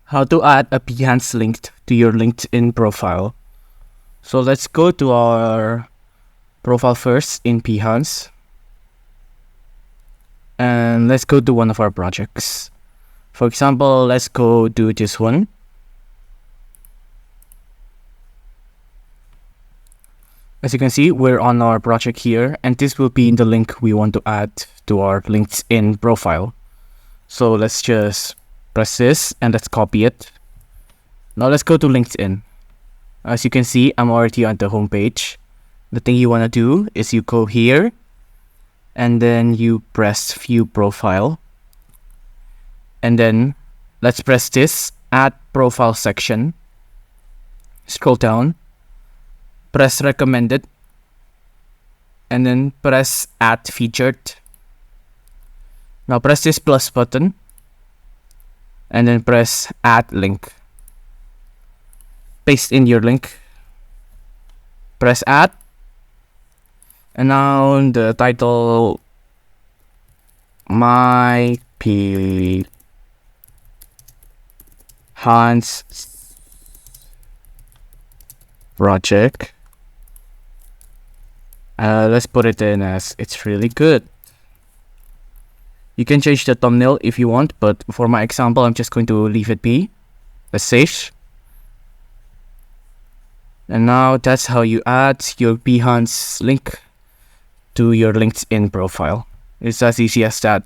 how to add a Behance link to your LinkedIn profile. So let's go to our profile first in Behance. And let's go to one of our projects. For example, let's go do this one. As you can see, we're on our project here, and this will be the link we want to add to our LinkedIn profile. So let's just press this and let's copy it. Now let's go to LinkedIn. As you can see, I'm already on the home page. The thing you want to do is you go here and then you press view profile. And then let's press this add profile section. Scroll down, press recommended, and then press add featured. Now press this plus button and then press add link. Paste in your link, press add, and now the title, my Behance project. Let's put it in as it's really good. You can change the thumbnail if you want, but for my example, I'm just going to leave it be. Let's save. And now that's how you add your Behance link to your LinkedIn profile. It's as easy as that.